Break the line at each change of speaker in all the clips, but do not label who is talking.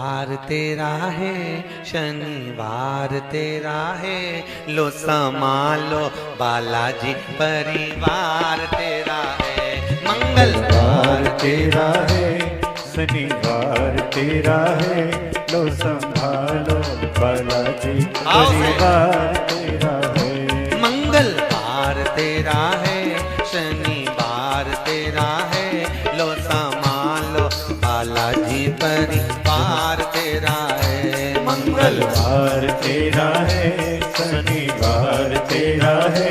मंगलवार तेरा है, शनिवार तेरा है, लो संभालो बालाजी परिवार तेरा है। मंगलवार
तेरा है, शनिवार तेरा है, लो संभालो बालाजी परिवार तेरा है।
मंगलवार तेरा है, शनिवार तेरा है, लो संभालो बालाजी परिवार तेरा है।
मंगलवार तेरा है, शनिवार तेरा है,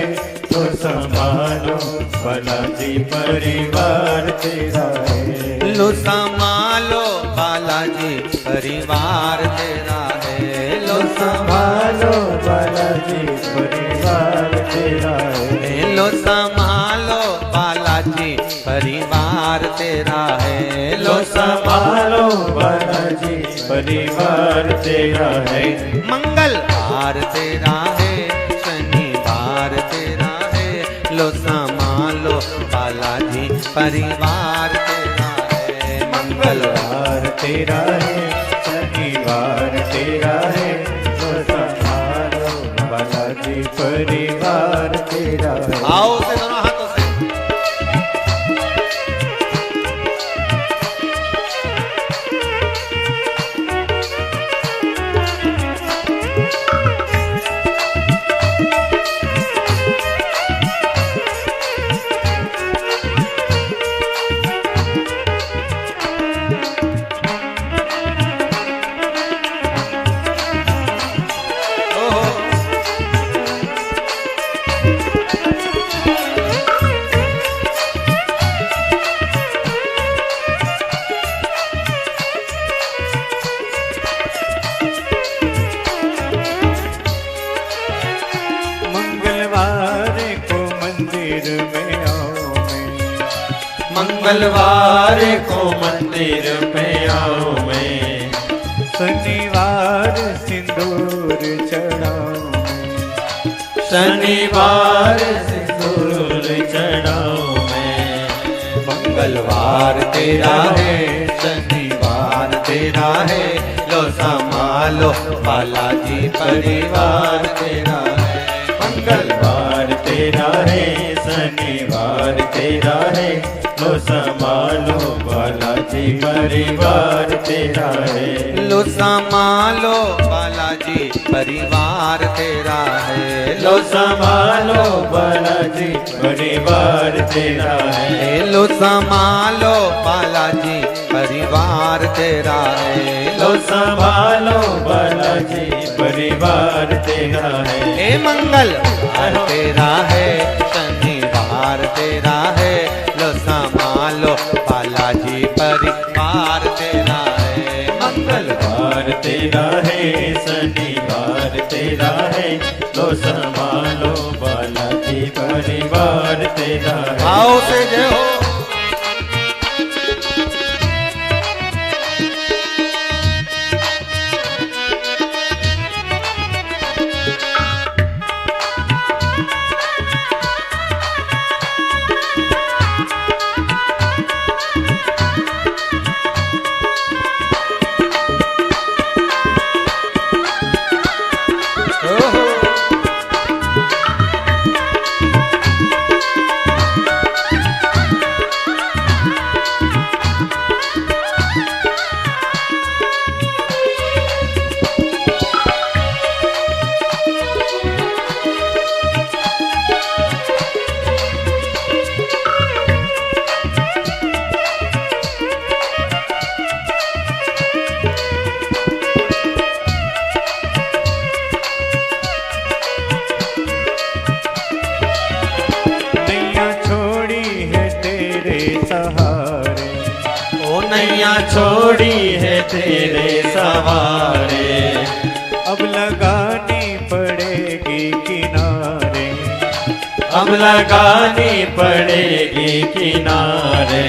लो संभालो बालाजी परिवार तेरा है।
लो संभालो बालाजी परिवार तेरा है। लो
संभालो बालाजी परिवार तेरा है।
लो संभालो बालाजी परिवार तेरा है।
लो संभालो बालाजी परिवार तेरा है।
मंगलवार तेरा है, शनिवार तेरा है, लो संभालो बालाजी परिवार तेरा है।
मंगलवार तेरा है, शनिवार तेरा है, लो संभालो बालाजी परिवार तेरा है।
आओ से दोनों हाथों से।
मंगलवार को मंदिर में आओ मैं, शनिवार सिंदूर चढ़ाओ मैं, शनिवार सिंदूर चढ़ाओ मैं।
मंगलवार तेरा है, शनिवार तेरा है, लो संभालो बालाजी परिवार तेरा है।
मंगलवार तेरा है, शनिवार तेरा है, लो संभालो बालाजी परिवार तेरा है।
लो संभालो बालाजी परिवार तेरा है।
लो संभालो बालाजी परिवार तेरा है।
लो संभालो बालाजी परिवार तेरा है।
लो संभालो बालाजी परिवार तेरा है।
हे मंगलवार तेरा है, शनिवार तेरा है, लो संभालो बालाजी परिवार तेरा है।
मंगलवार तेरा है, शनिवार तेरा है, लो संभालो बालाजी परिवार तेरा है।
आओ से जय हो।
नैया छोड़ी है तेरे सवारे, अब लगानी पड़ेगी किनारे, अब लगानी पड़ेगी किनारे।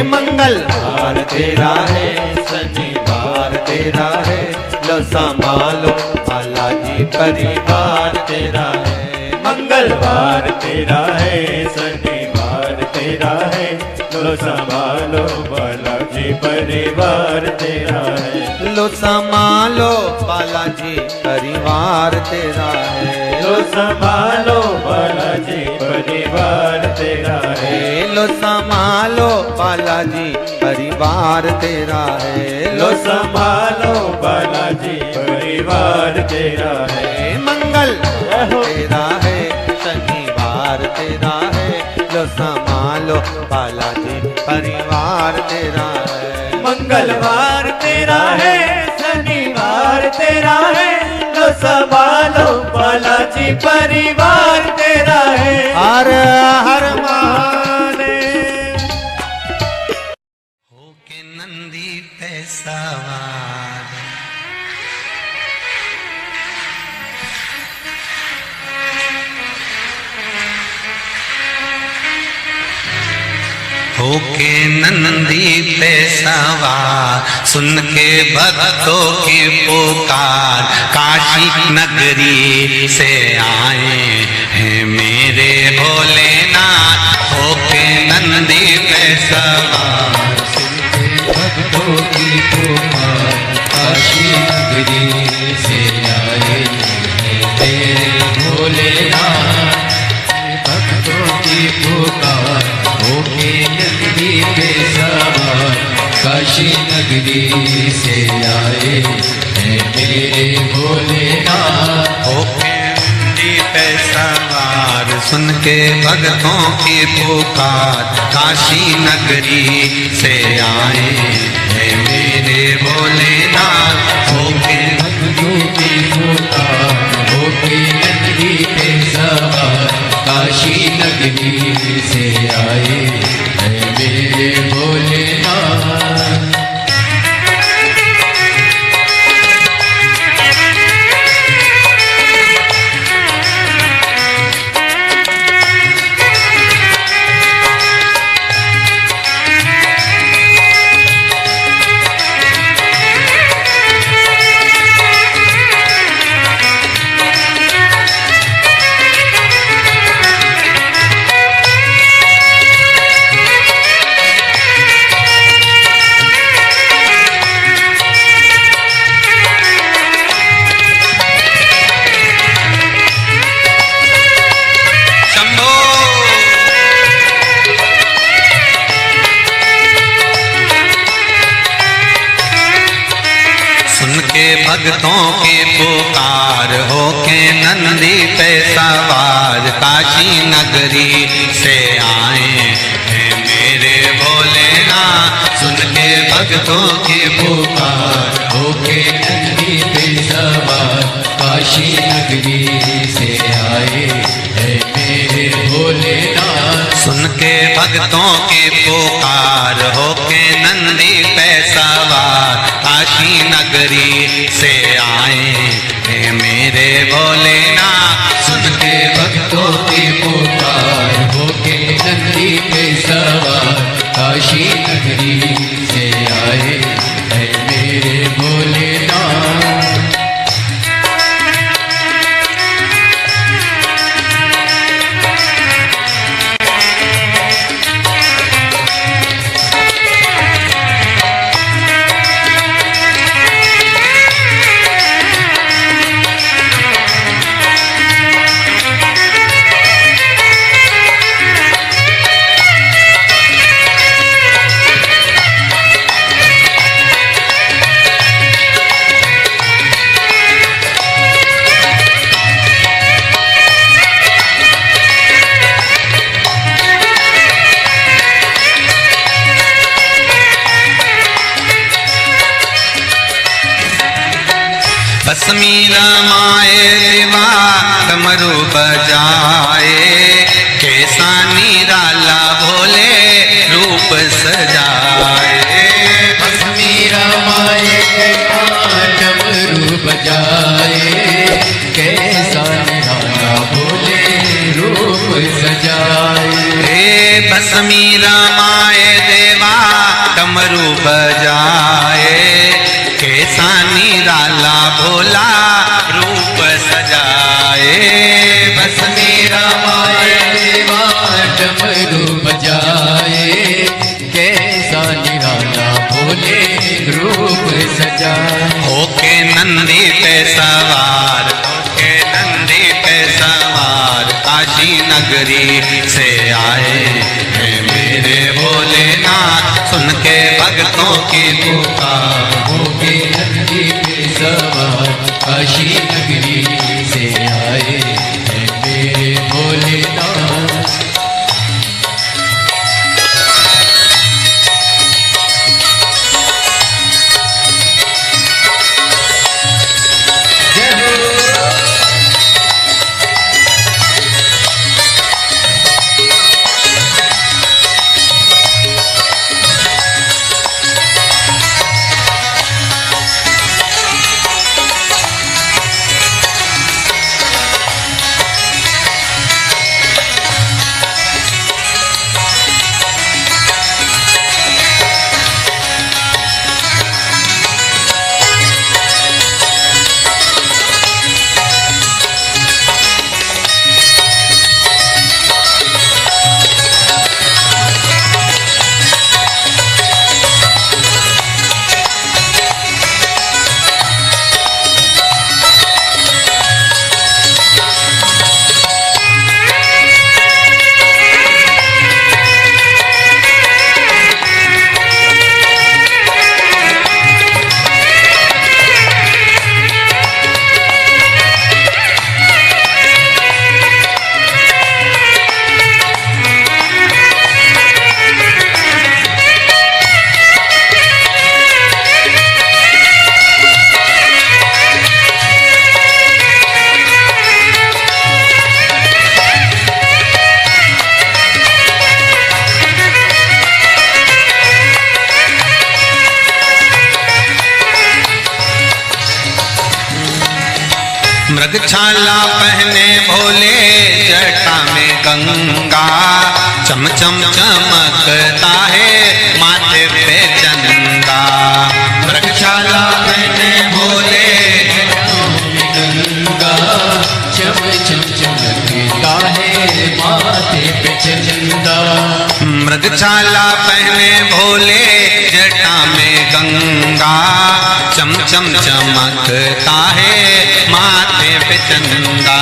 मंगलवार तेरा है, शनिवार तेरा है, लो संभालो बालाजी परिवार तेरा है।
मंगलवार तेरा है, शनिवार तेरा है, लो संभालो बालाजी परिवार तेरा है।
लो संभालो बालाजी परिवार तेरा है।
लो संभालो बालाजी परिवार तेरा है।
लो संभालो बालाजी परिवार तेरा है।
लो संभालो बालाजी परिवार तेरा है।
मंगल तेरा है शनिवार तेरा है। लो संभालो बालाजी परिवार तेरा है।
मंगलवार तेरा है, शनिवार तेरा है, लो संभालो बालाजी परिवार तेरा है।
हर हर महादेव। होके नंदी पे सवार होके नंदी पे सवार, सुन के भक्तों की पुकार, काशी नगरी से आए हैं मेरे भोलेनाथ। होके नंदी पे सवार,
सुन के भक्तों की पुकार, काशी नगरी से आए हैं तेरे भोलेनाथ। भक्तों की पुकार, होके नंदी पे सवार, काशी नगरी से आए हैं मेरे भोलेनाथ।
होके नंदी पे सवार, सुन के भक्तों की पुकार, काशी नगरी से आए हैं मेरे भोलेनाथ। होके
भक्तों की पुकार, होके नंदी पे सवार, काशी नगरी से आए हैं मेरे भोलेनाथ।
भक्तों की पुकार, होके नंदी पे सवार, काशी नगरी से आए हैं मेरे भोलेनाथ। सुन के भक्तों की पुकार,
होके नंदी पे सवार, काशी नगरी से आए हैं मेरे भोलेनाथ।
सुन के भक्तों की पुकार, होके नंदी पे सवार, काशी नगरी से आए हैं मेरे भोलेनाथ।
सुन के भक्तों की पुकार, होके नंदी पे सवार, काशी नगरी से आए हैं मेरे भोलेनाथ।
भस्मी रमाए दिवा डमरू बजाए, कैसा निराला भोले रूप सजाए।
भस्मी रमाए डमरू बजाए, कैसा निराला भोले रूप सजाए।
भस्मी रमाए देवा डमरू बजाए, कैसा निराला भोला रूप सजाए।
भस्मी रमाए देवा डमरू बजाए, कैसा निराला भोले रूप सजाए। जाए।
होके नंदी पे सवार, होके नंदी पे सवार काशी नगरी से आए हैं मेरे भोलेनाथ। सुन के भक्तों की पुकार,
होके नंदी पे सवार काशी नगरी से आए हैं मेरे भोलेनाथ।
मृगछाला पहने भोले जटा में गंगा, चम चम चमकता है माथे पे चंदा। मृगछाला पहने भोले
गंगा, चम चम चमकता है माथे पे चंदा।
मृगछाला पहने भोले जटा में गंगा, चम चम चमकता है माथे पे चंदा।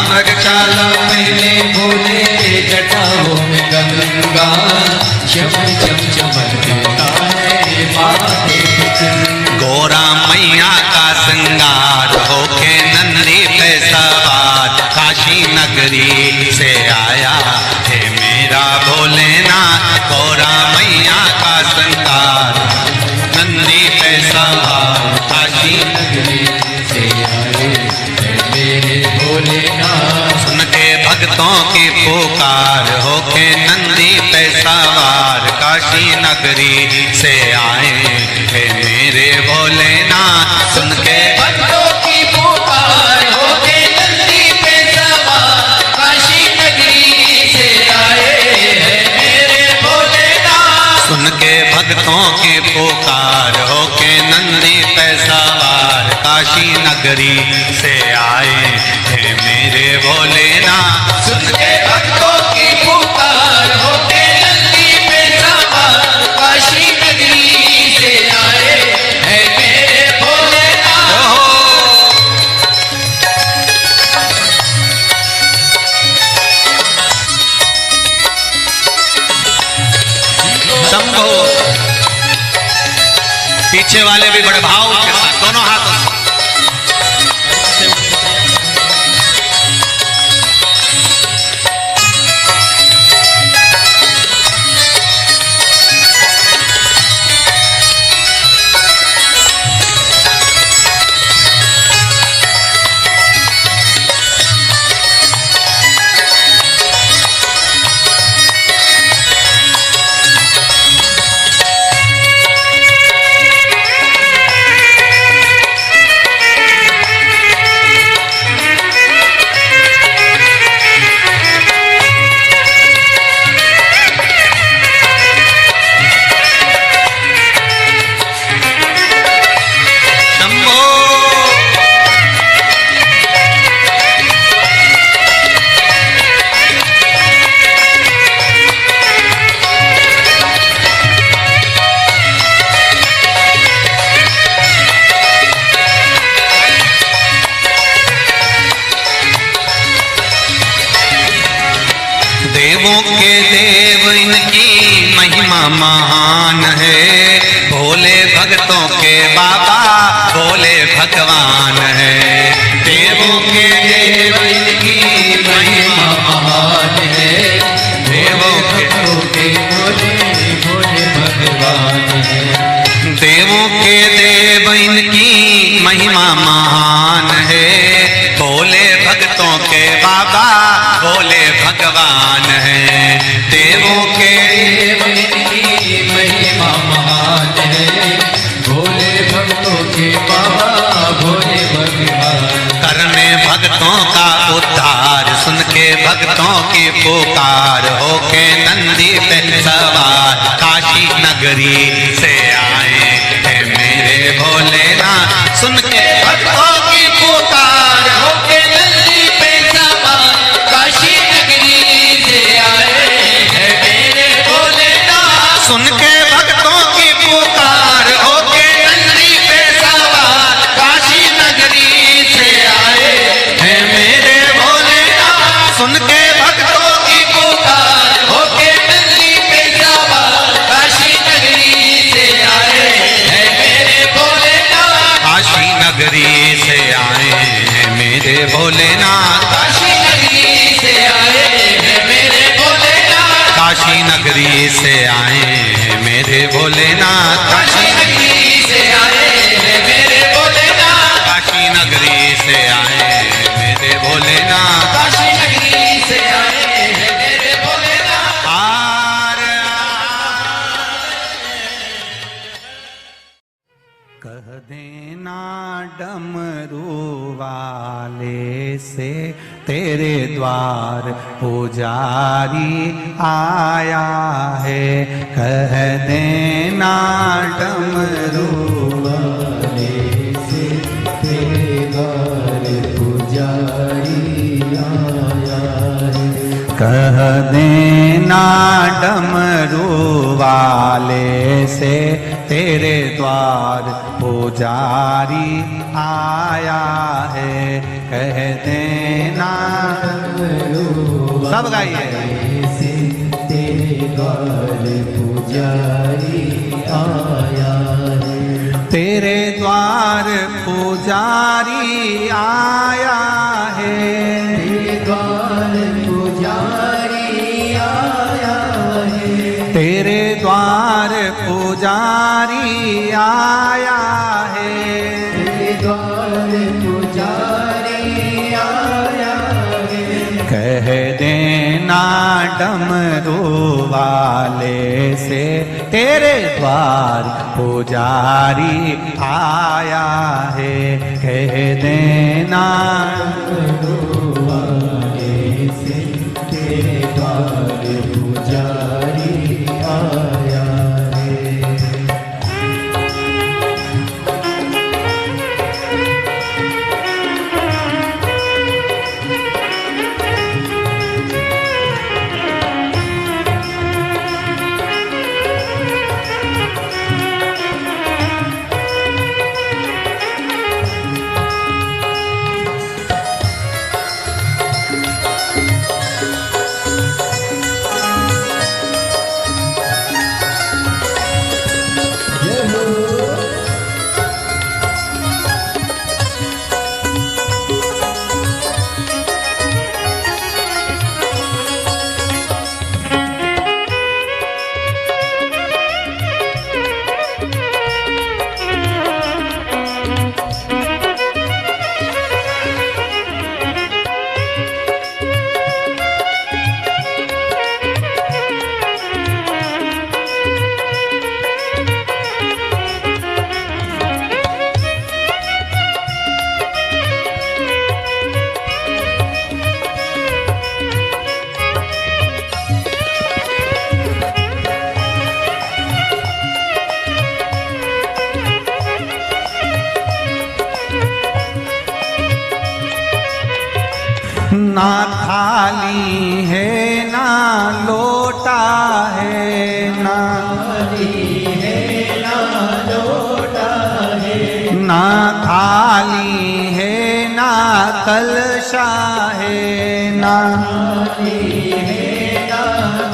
मृगछाला
पहले भोले जटाओं में गंगा, चम चम चमकता है माथे पे चंदा।
गोरा मैया का श्रृंगार होके नंदी पे सवार काशी नगरी से आया है मेरा भोलेनाथ। गोरा मैया का श्रृंगार नंदी पे सवार काशी
नगरी से आए हैं मेरे भोलेनाथ।
सुन के भक्तों की पुकार होके नंदी पे सवार काशी नगरी से आए हैं मेरे भोलेनाथ। सुन के
भक्तों की पुकार होके नंदी पे सवार काशी नगरी से आए हैं मेरे भोलेनाथ।
सुन के भक्तों की पुकार होके नंदी पे सवार काशी नगरी से आए हैं मेरे भोलेनाथ।
सुन के भक्तों की पुकार होके नंदी पे सवार काशी नगरी से आए हैं मेरे भोलेनाथ।
शंभो। पीछे वाले भी बड़े भाव के साथ दोनों हाथों से महान है। भोले भक्तों के बाबा भोले भगवान है। देवों के देव इनकी महिमा महान है। देवों के
भोले भोले भगवान है।
देवों के देव इनकी महिमा महान है। भोले भक्तों के बाबा भोले भगवान है। देवों के
देव इनकी महिमा महान है। भोले भक्तों के बाबा भोले भगवान।
करने भक्तों का उद्धार सुन के भक्तों की पुकार होके नंदी पे सवार काशी नगरी से आए हैं मेरे भोलेनाथ। सुन के भक्तों की पुकार होके
नंदी पे सवार काशी नगरी से आए हैं मेरे भोलेनाथ।
सुन के भक्तों की पुकार होके नंदी पे सवार काशी नगरी से आए हैं मेरे भोलेनाथ। सुन के भक्तों की पुकार
होके नंदी पे सवार काशी नगरी से आए हैं मेरे भोलेनाथ।
काशी नगरी से आए हैं मेरे भोलेनाथ।
काशी नगरी से आए हैं मेरे भोलेनाथ।
काशी नगरी से आए हैं मेरे भोलेनाथ।
काशी नगरी से आए हैं मेरे भोलेनाथ।
काशी नगरी से आए हैं मेरे भोलेनाथ।
काशी नगरी से आए हैं मेरे भोलेनाथ।
कह देना डमरू वाले से तेरे द्वार पुजारी आया है। कह देना डमरू वाले से तेरे द्वार पुजारी आया है। कह देना डमरू वाले से तेरे द्वार पुजारी आया है। कह देना सब गाइए से तेरे द्वार पुजारी आया है। तेरे द्वार पुजारी आया है। तेरे द्वार पुजारी आया है। तेरे द्वार पुजारी आया है। तेरे द्वार पुजारी आया है। कह देना डमरू वाले से तेरे द्वार पुजारी आया है। कह देना डमरू वाले से तेरे द्वार पुजारी आया है। ना थाली है ना लोटा है, ना थाली है ना लोटा है, ना थाली है ना कलशा है, ना थाली है ना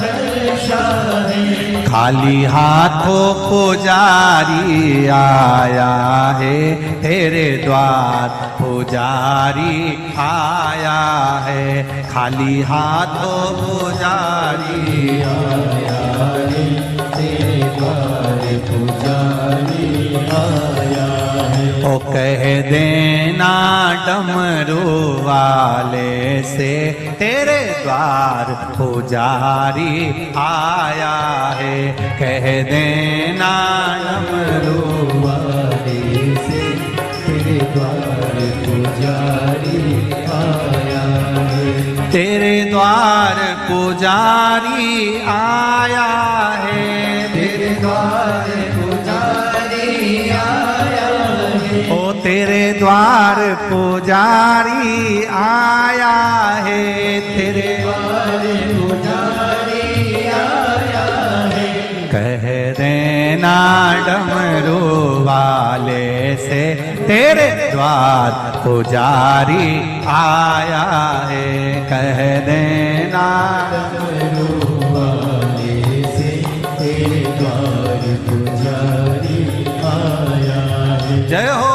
कलशा है। खाली हाथों पुजारी आया है तेरे द्वार, पुजारी आया है। खाली हाथों पुजारी आया है तेरे द्वार, पुजारी आया है। ओ कह देना डमरू वाले से तेरे द्वार पुजारी आया है। कह देना डमरू वाले से तेरे द्वार पुजारी आया है। तेरे द्वार पुजारी आया है, तेरे द्वार पुजारी आया है। ओ तेरे द्वार पुजारी आया है, तेरे द्वार पुजारी आया है। कह देना डमरू वाले से तेरे द्वार पुजारी आया है। कह देना डमरू वाले से तेरे द्वार पुजारी आया है। जय हो।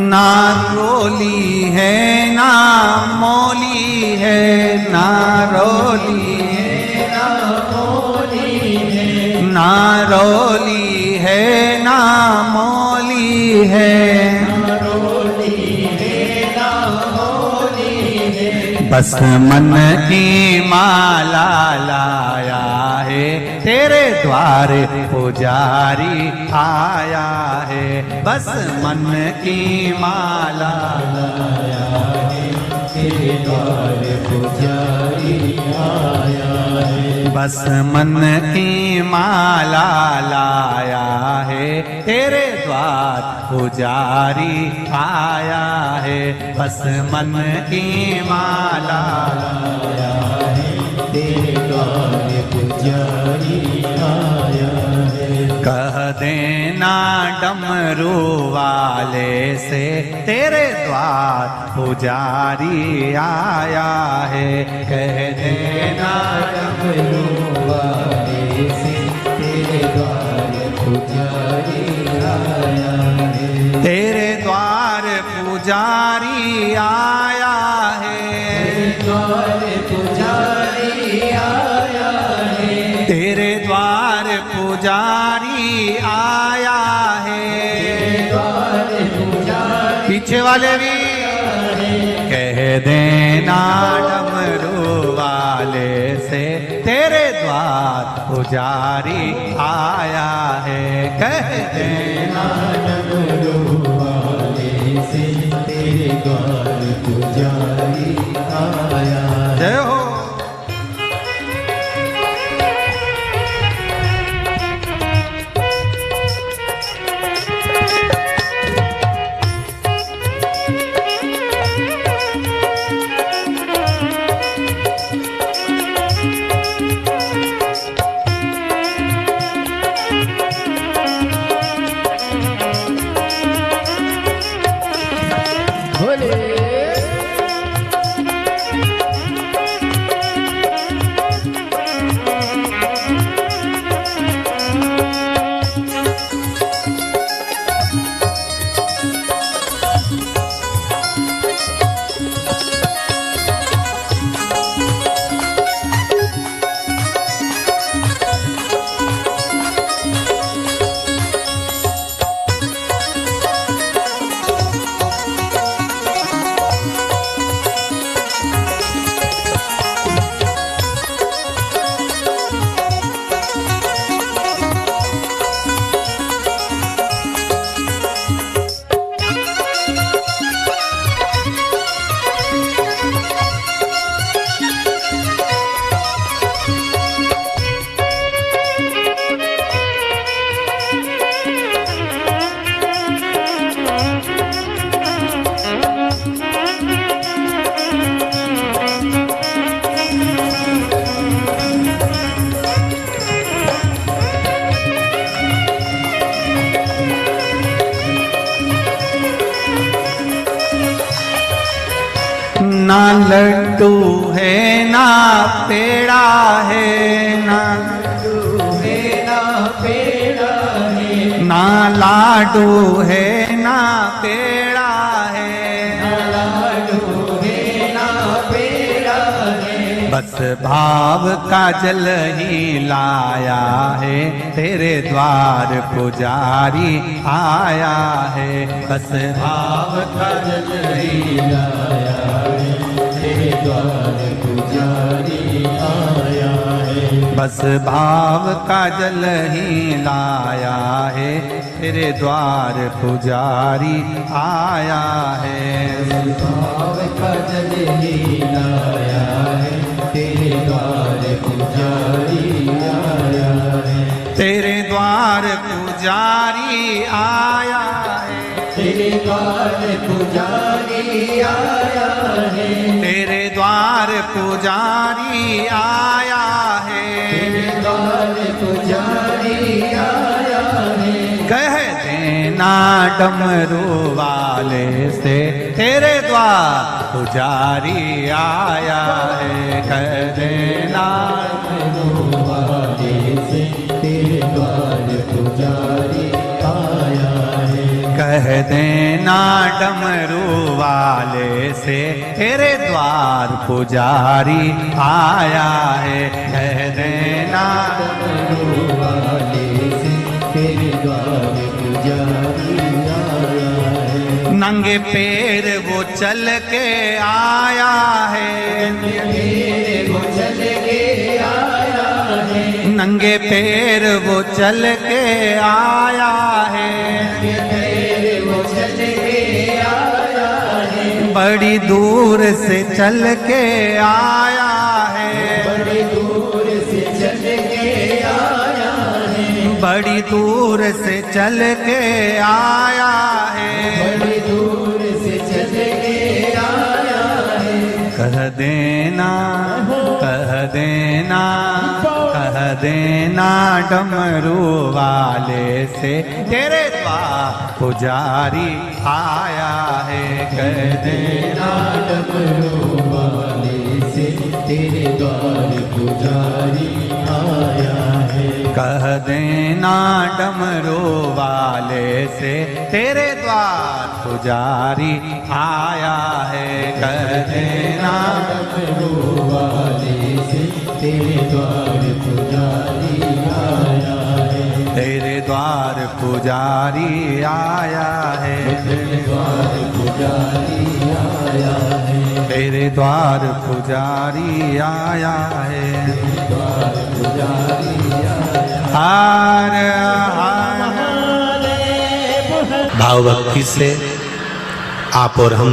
ना रोली है ना मौली है, ना रोली है ना मौली है। ना रोली है ना मौली है, ना रोली है ना मौली है। बस मन की माला लाया है तेरे द्वार पुजारी आया है। बस मन की माला लाया है तेरे द्वार पुजारी आया है। बस मन की माला लाया है तेरे द्वार पुजारी आया है। बस मन की माला लाया है तेरे द्वार पुजारी आया है। कह देना डमरू वाले से तेरे द्वार पुजारी आया है। कह देना डमरू वाले से तेरे द्वार पुजारी आया है। तेरे द्वार पुजारी आया है, द्वार पुजारी आया है। तेरे द्वार पुजारी आया है, द्वार पुजारी। पीछे वाले भी कह देना डमरू वाले से तेरे द्वार पुजारी आया है। कह देना डमरू वाले से तेरे द्वार पुजारी आया। जय हो। ना लड्डू है ना पेड़ा है, ना ना लाडू है ना पेड़ा है, बस भाव का जल ही लाया है, तेरे द्वार पुजारी आया है। बस भाव का जल ही लाया है, तेरे द्वार पुजारी आया है। बस भाव का जल ही लाया है, तेरे द्वार पुजारी आया है। भाव का जल ही लाया है, तेरे द्वार पुजारी आया है। तेरे द्वार पुजारी आया है, तेरे द्वार पुजारी आया है। तेरे द्वार पुजारी आया है, तेरे द्वार पुजारी आया है। कह देना डमरू वाले से, तेरे द्वार पुजारी आया है। कह देना डमरू वाले से, तेरे द्वार पुजारी आया है। कह देना डमरू वाले से, तेरे द्वार पुजारी आया है। कह देना डमरू वाले से, तेरे द्वार पुजारी आया है। नंगे पैर वो चल के आया है, वो चल के आया है। नंगे पैर वो चल के आया है, वो चल के आया है। बड़ी दूर से चल के आया है, बड़ी दूर से चल के आया है। बड़ी दूर से चल के आया है, बड़ी दूर से चल के आया है। कह देना, कह देना, कह देना डमरू वाले से, तेरे द्वार पुजारी आया है। कह देना डमरू वाले से, तेरे द्वार पुजारी आया है। कह देना डमरू वाले से, तेरे द्वार पुजारी आया है। कह देना डमरू वाले से, तेरे द्वार पुजारी आया है। तेरे द्वार पुजारी आया है, तेरे द्वार पुजारी आया है। तेरे द्वार पुजारी आया है, द्वार पुजारी हार हार। भाव भक्ति से आप और हम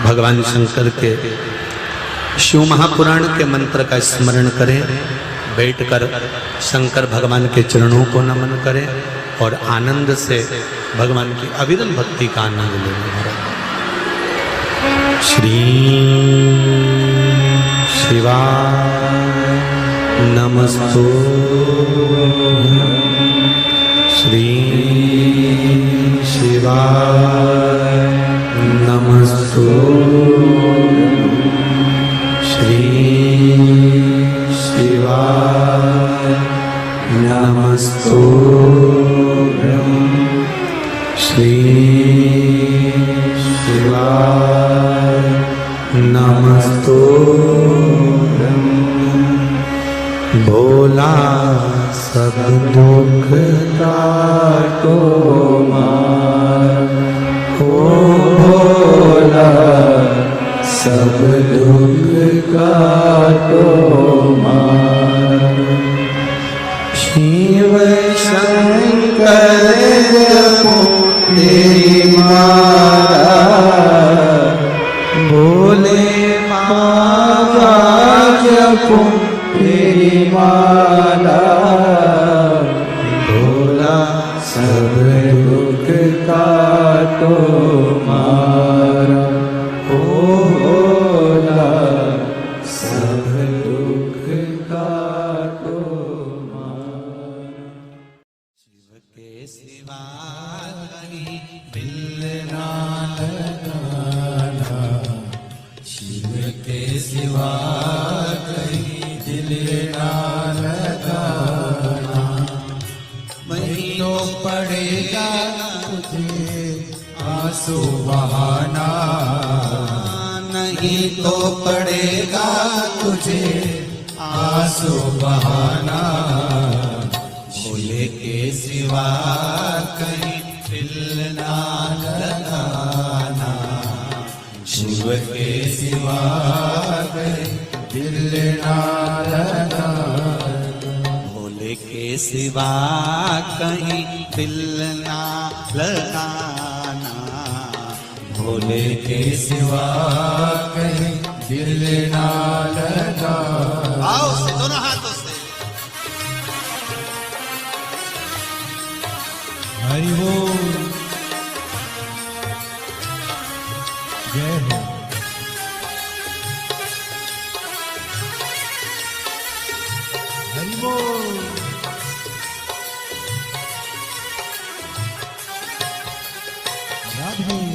भगवान शंकर के शिव महापुराण के मंत्र का स्मरण करें, बैठकर शंकर भगवान के चरणों को नमन करें और आनंद से भगवान की अविरल भक्ति का आनंद लें। श्री शिवाय नमस्तु, श्री शिवाय नमस्तु, श्री शिवाय नमस्तु, श्री शिवाय नमस्तु। भोला सब दुख काटो मार, ओ भोला सब दुख काटो मार। शिव शंकर जपो तेरी माला, भोले बाबा जपो तेरी माला। भोला सब दुख काटो मारा, ओ भोला सब दुख काटो मारा। शिव के सिवा कहीं दिल ना लगाना,
नहीं तो पड़ेगा तुझे आंसू बहाना, भोले के सिवा कहीं दिल ना लगाना, शिव के सिवा कहीं दिल ना लगाना,
भोले के सिवा कहीं दिल ना लगाना,
भोले के सिवा कहीं दिल ना लगाना।
आओ से दोनों हाथों से।
हरि बोल, जय हो। हरि बोल, राधे।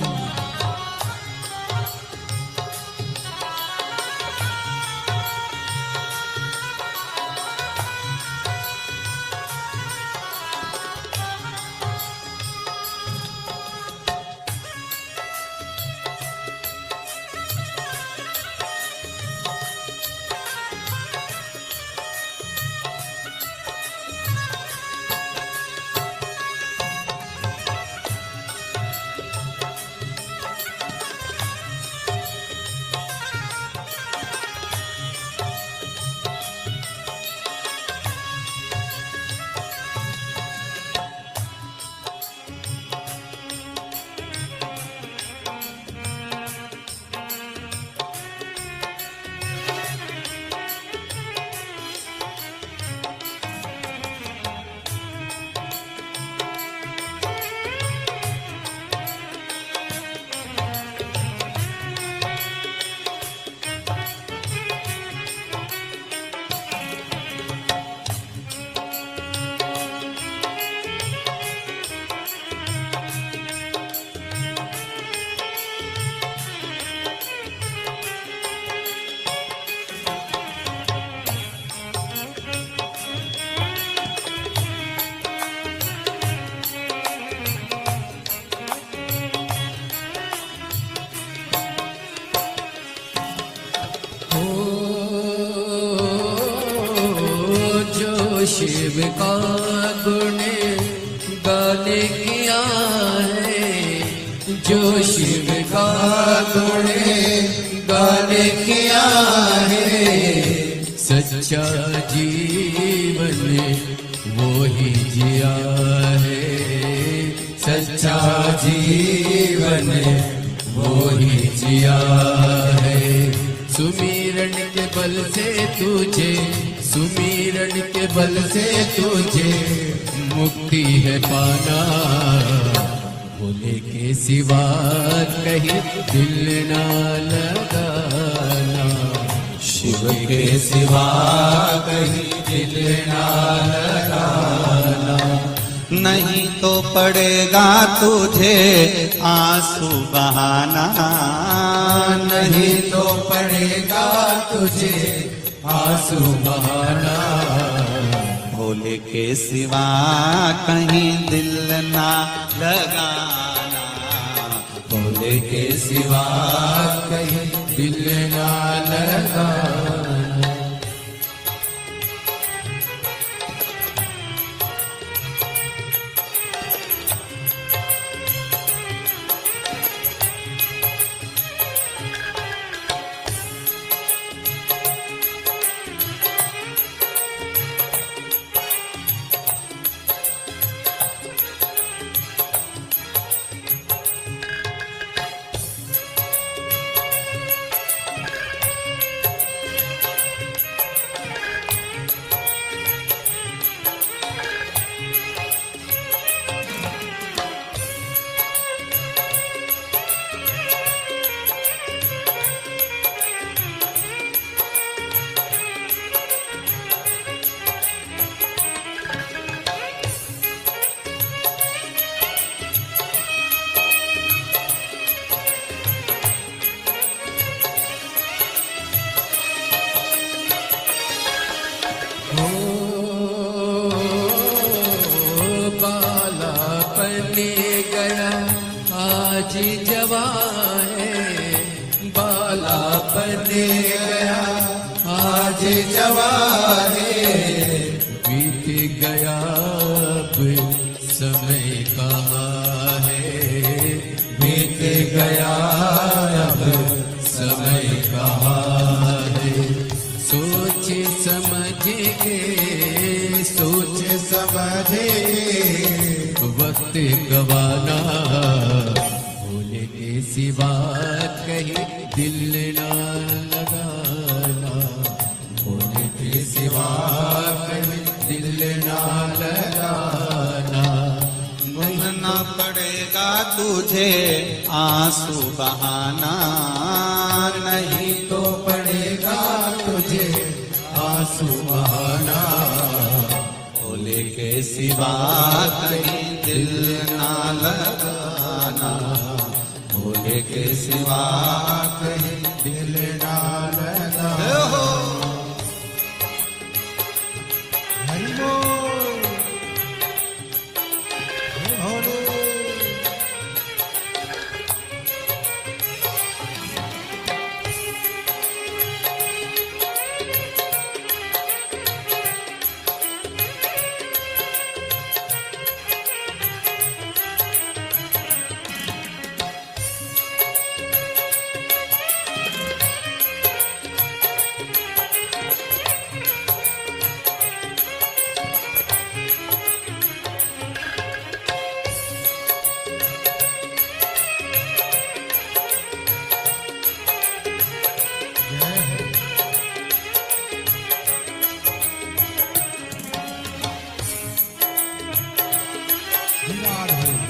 शिव का गुण गाने किया है, जो शिव का गुण गाने किया है, सच्चा जीवन वो ही जिया है, सच्चा जीवन वो ही जिया है। सुमिरन के बल से तुझे, सुमिरन के बल से तुझे मुक्ति है पाना, भोले के सिवा कहीं दिल ना लगाना, शिव के सिवा कहीं दिल ना लगाना,
नहीं तो पड़ेगा तुझे आंसू बहाना,
नहीं तो पड़ेगा तुझे आंसू बहाना,
भोले के सिवा कहीं दिल ना लगाना,
भोले के सिवा कहीं दिल ना लगाना। आज जवान है, बाला बने गया आज जवाने, बीत गया अब समय कहाँ है, बीत गया अब समय कहाँ है। सोच समझ के, सोच समझ के वक्त गवाना, भोले के सिवा कहीं दिल ना लगाना, भोले के सिवा कहीं दिल ना लगाना।
भूलना पड़ेगा तुझे आंसू बहाना,
नहीं तो पड़ेगा तुझे आंसू बहाना,
भोले के सिवा कहीं दिल ना लगाना, भोले के सिवा कहीं
दिल ना लगाना।
हरि बोल हे भोले। धन्यवाद हरि।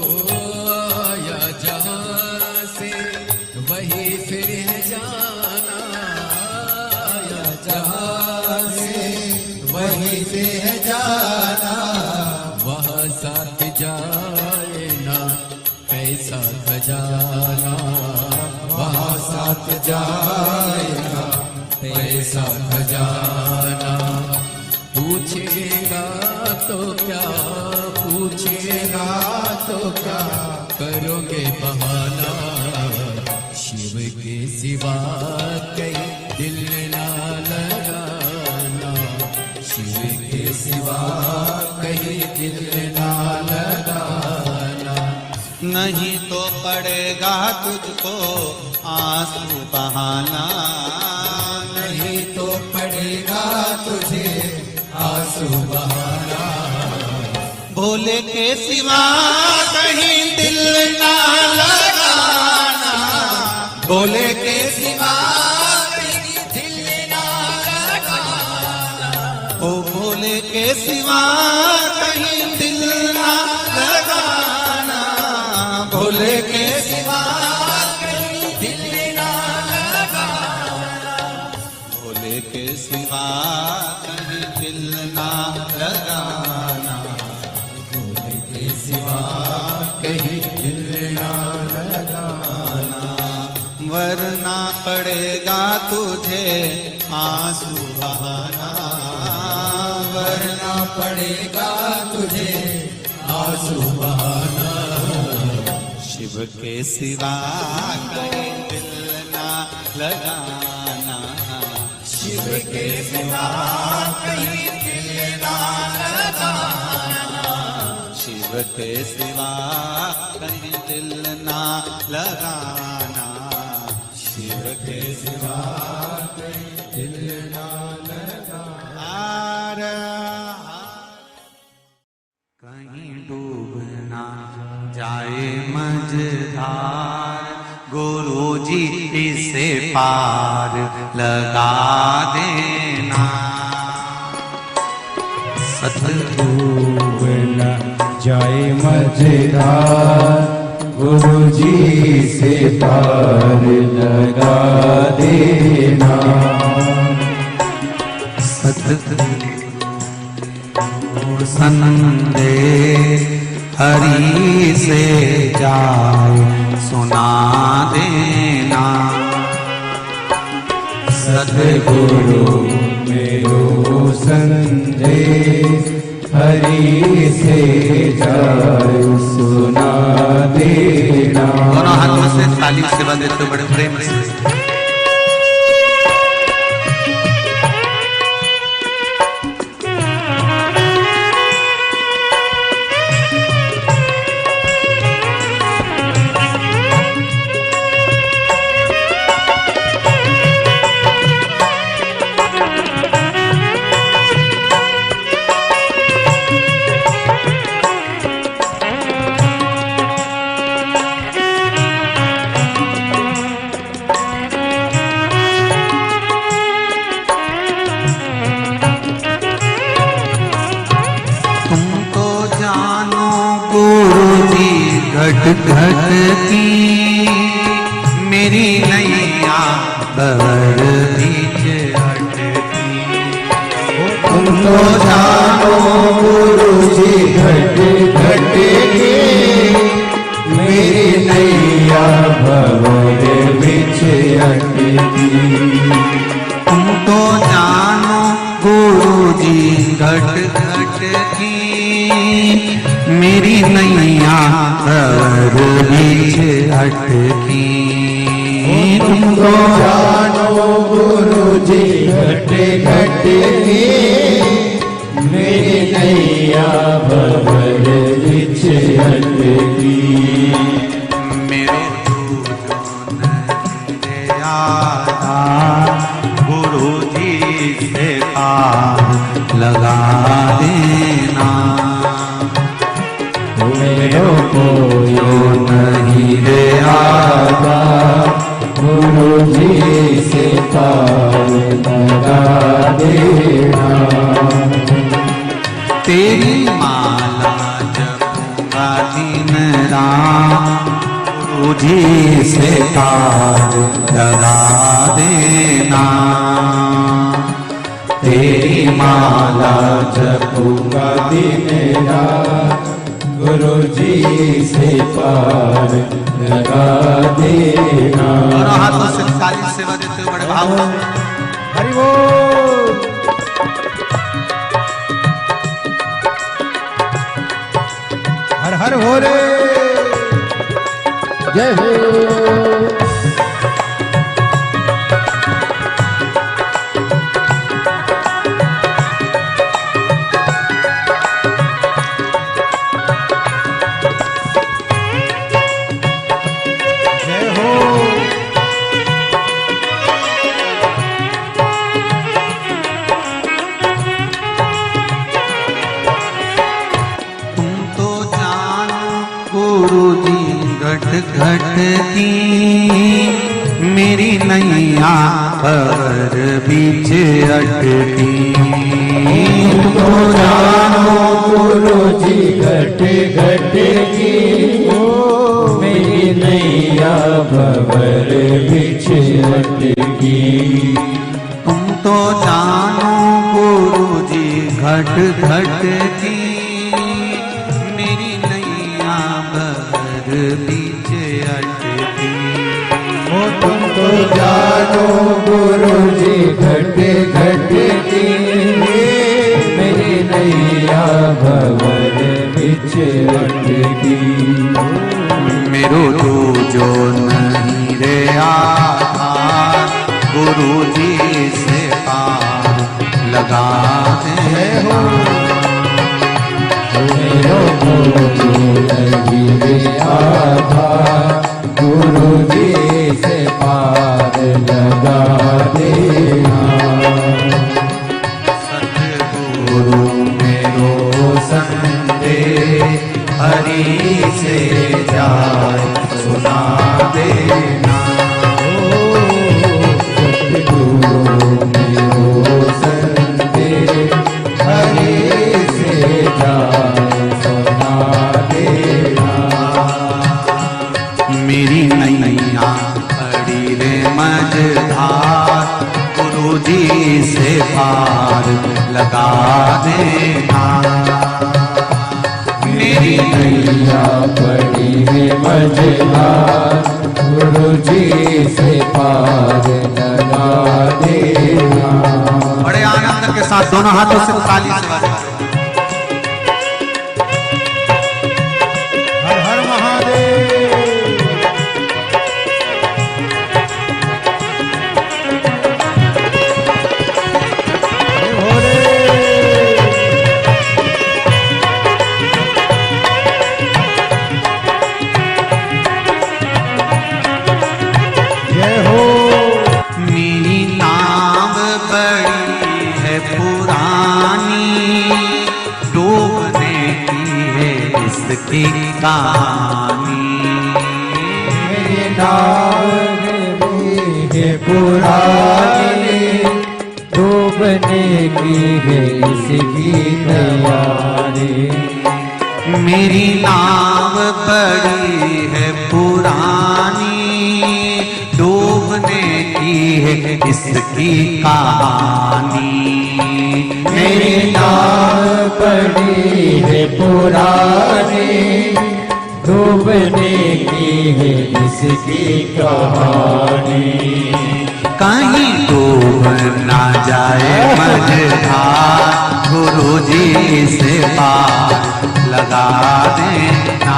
आया जहाँ से वही फिर है जाना, आया जहाँ से वही फिर है जाना। वहाँ साथ जाए ना पैसा खजाना, वहाँ साथ जाए ना पैसा खजाना। पूछेगा तो क्या, पूछेगा तो क्या करोगे बहाना, शिव के सिवा कहीं दिल ना लगाना, शिव के सिवा कहीं दिल ना लगाना।
नहीं तो पड़ेगा तुझको आंसू बहाना,
नहीं तो पड़ेगा तुझे आंसू बहाना,
भोले के सिवा कहीं दिल ना लगाना,
भोले के सिवा कहीं दिल ना लगाना,
ओ भोले के सिवा कहीं दिल ना लगाना,
भोले के सिवा कहीं दिल ना लगाना,
भोले के सिवा कहीं दिल ना लगाना,
भोले के सिवा कहीं दिल ना लगाना।
वरना पड़ेगा तुझे आंसू बहाना,
वरना पड़ेगा तुझे आंसू बहाना,
शिव के सिवा कहीं दिल ना लगाना,
शिव के सिवा कहीं दिल ना लगाना,
शिव के सिवा कहीं दिल ना लगाना,
शिव के सिवा कोई दिल ना लगा।
हार कहीं डूबना जाए मझधार, गुरु जी इसे पार लगा देना।
डूब न जाए मझधार, गुरु जी से पार लगा देना।
सतगुरु संदेश हरि से जाए सुना देना।
सतगुरु मेरो संदेश हरि से जाए सुना देना।
दोनों हाथों से ताली सेवा देते बड़े प्रेम से। घट घट की मेरी नैया बवर बीच अटकी।
तुम तो जानो गुरु जी घट घट की मेरी नैया भंवर बीच अटकी।
तुम तो जानो गुरु जी घट घट की मेरी नैया भंवर बीच अटकी।
तुम तो जानो गुरु जी घट घट की मेरी नैया भंवर बीच अटकी।
मेरो जो नहीं आता गुरु जी से पार लगा देना।
मेरो कोई नहीं रे आता गुरु जी से पार लगा देना।
तेरी माला जपूंगा दिन रात गुरु जी से पार लगा देना।
तेरी माला जपूंगा दिन रात गुरु जी से पार लगा देना।
दोनों हाथों से ताली सेवा देते हुए बड़े भाव से।
हरि बोल। हर हर भोले जय हो।
घट घट की मेरी नैया भंवर बीच अटकी।
तो जानो गुरु जी घट घट की मेरी नैया भंवर बीच अटकी।
तुम तो जानो गुरु जी घट घट की मेरी नैया भंवर बीच अटकी।
ओ तुम तो जानो गुरु जी घट घट की मेरी नैया भंवर बीच अटकी।
मेरो जो नहीं रे आधार गुरु जी से पार लगा देना।
मेरो जो नहीं रे आधार गुरु जी से पार
जी से पार लगा देना।
मेरी नैया पड़ी है मझधार, गुरु जी से पार लगा देना।
बड़े आनंद के साथ दोनों हाथों से ताली से बजाओ।
हर हर महादेव। जय भोले। जय हो।
मेरी नाव बड़ी है पुरानी, डूबने की है इसकी कहानी।
मेरी नाव है पुरानी, डूबने की है इसकी तैयारी।
मेरी नाव बड़ी है पुरानी, डूबने की है इसकी कहानी।
मेरी नाव पड़ी है पुरानी, डूबने की है इसकी कहानी।
कहीं डूब ना जाए मझधार, गुरु जी से पार लगा देना।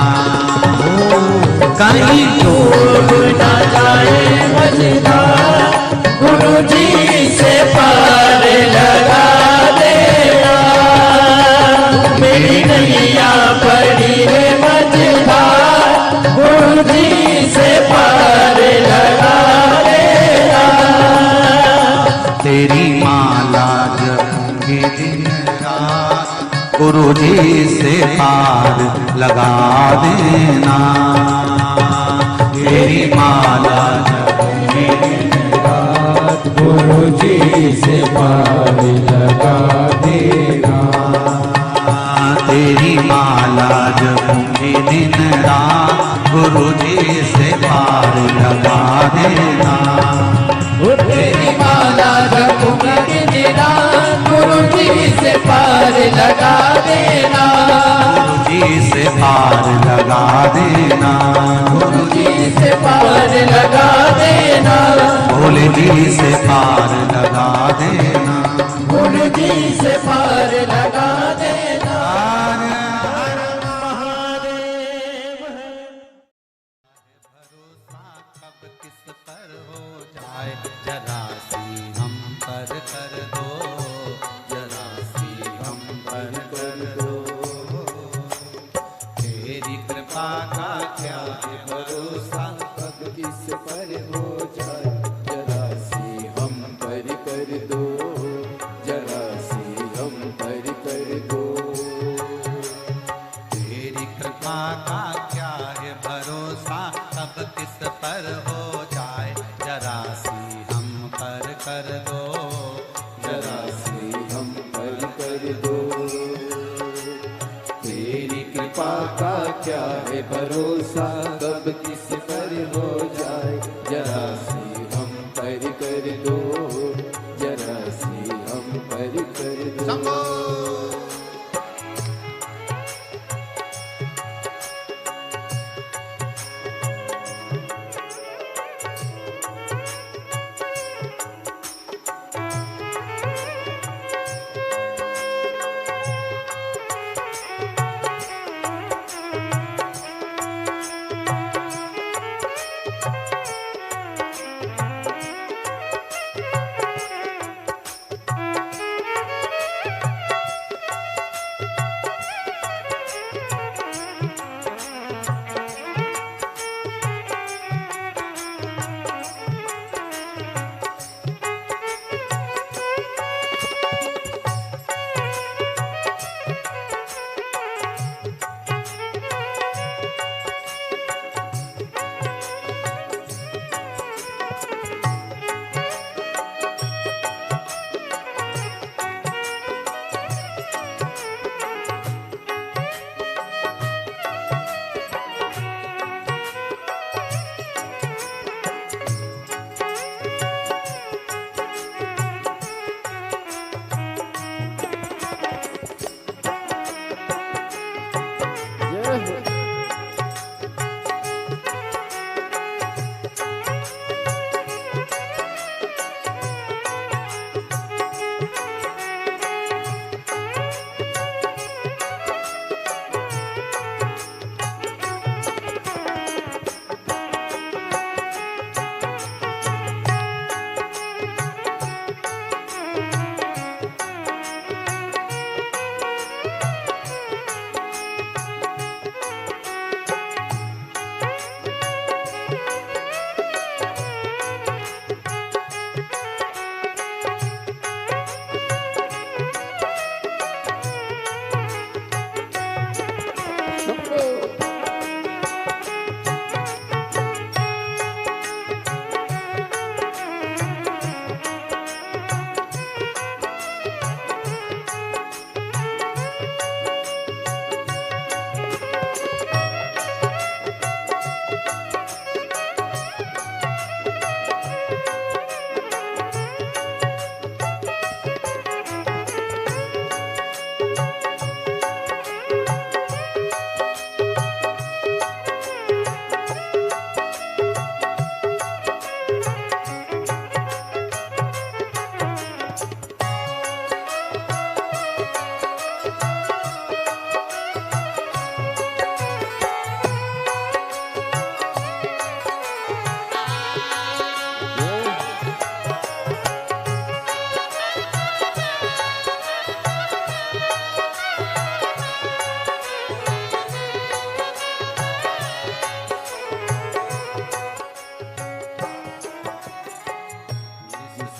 कहीं डूब
ना जाए मझधार, गुरु जी से पार लगा देना। मेरी नैया पड़ी है मझधार, गुरु जी से पार लगा देना।
तेरी माला जपूंगी दिन रात, गुरु जी से पार लगा देना। तेरी माला जपूंगी दिन
रात, गुरु जी से पार लगा देना।
तेरी माला जपूंगी दिन रात, गुरु जी से पार लगा देना।
तेरी माला जपूंगी दिन रात, गुरु जी से पार लगा देना।
गुरु जी से पार लगा देना।
गुरु जी से पार लगा देना।
भोले जी से पार लगा देना।
गुरु जी से पार लगा देना।
भरोसा कब किस पर हो जाए, जरा सी हम पर कर दो, जरा सी हम पर कर दो। तेरी कृपा का क्या है भरोसा,
कब किस पर हो जाए, जरा सी हम पर कर दो, जरा सी हम पर कर दो।
तेरी कृपा का क्या है भरोसा, कब किस पर हो जाए, जरा सी हम पर कर दो,
जरा सी हम पर कर दो। तेरी कृपा का क्या है भरोसा, कब किस पर हो जाए, जरा सी हम पर कर दो, जरा सी हम पर कर दो।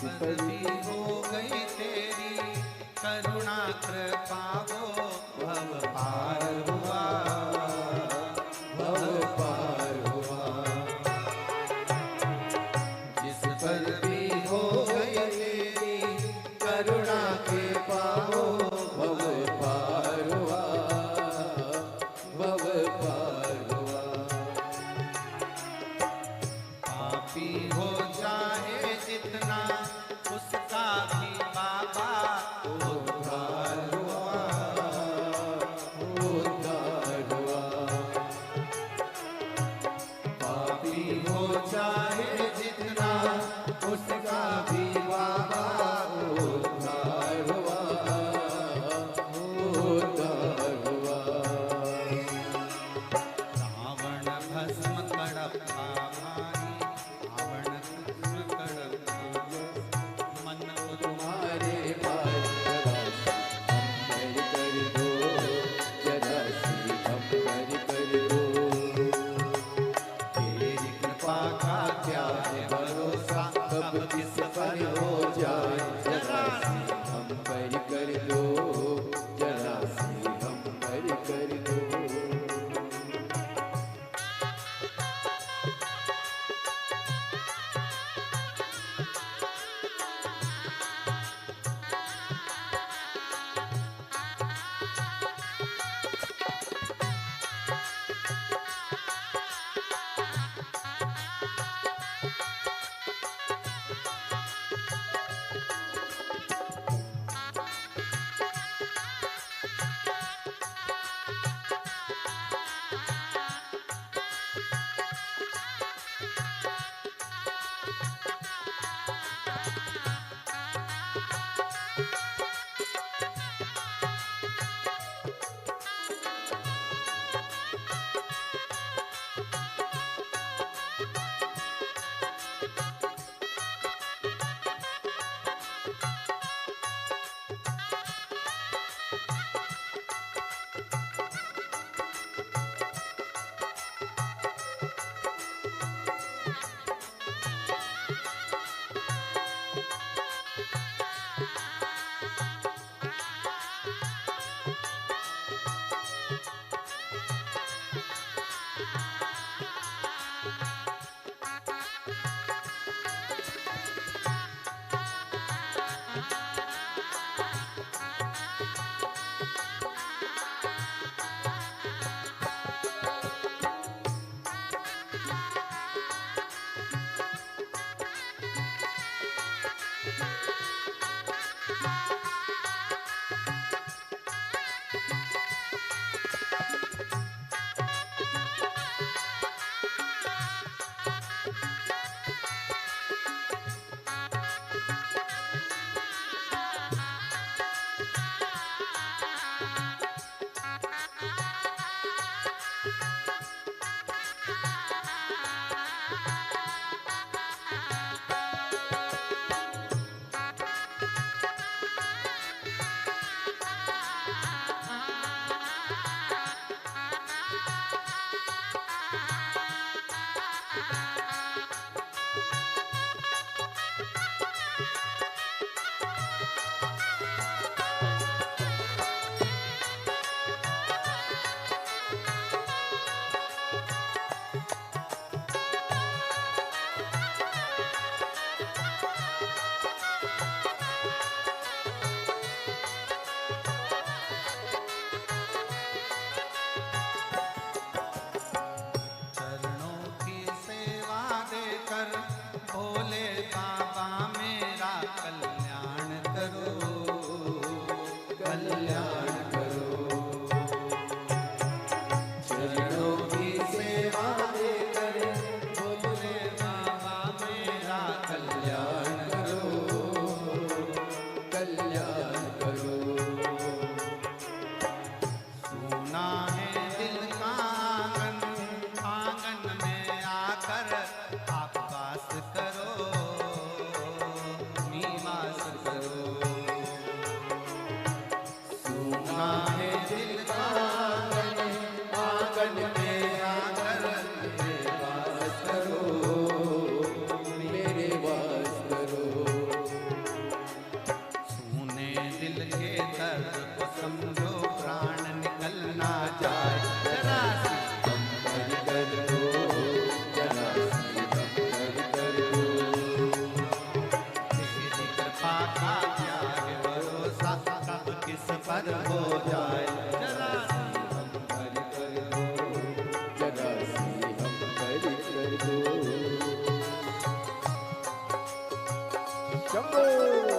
पर भी हो गई तेरी करुणा कृपा वो भव पार हुआ,
भव पार हुआ। जिस पर भी हो गई तेरी करुणा के पाओ भव पार हुआ, भव पार हुआ।
पापी हो चाहे जितना उसका भी बाबा
उद्धार हुआ, उद्धार हुआ। पापी हो चाहे जितना उसका भी बाबा उद्धार हुआ, उद्धार हुआ।
रावण भस्म कड़प्पा भाई, रावण भस्म कड़प्पा मन को
तुम्हारे पास जरा सी हम कर दो, तेरी कृपा का क्या है भरोसा कब किस पर हो जाए। जरा सी हम कर दो, जरा सी हम कर दो। शंभो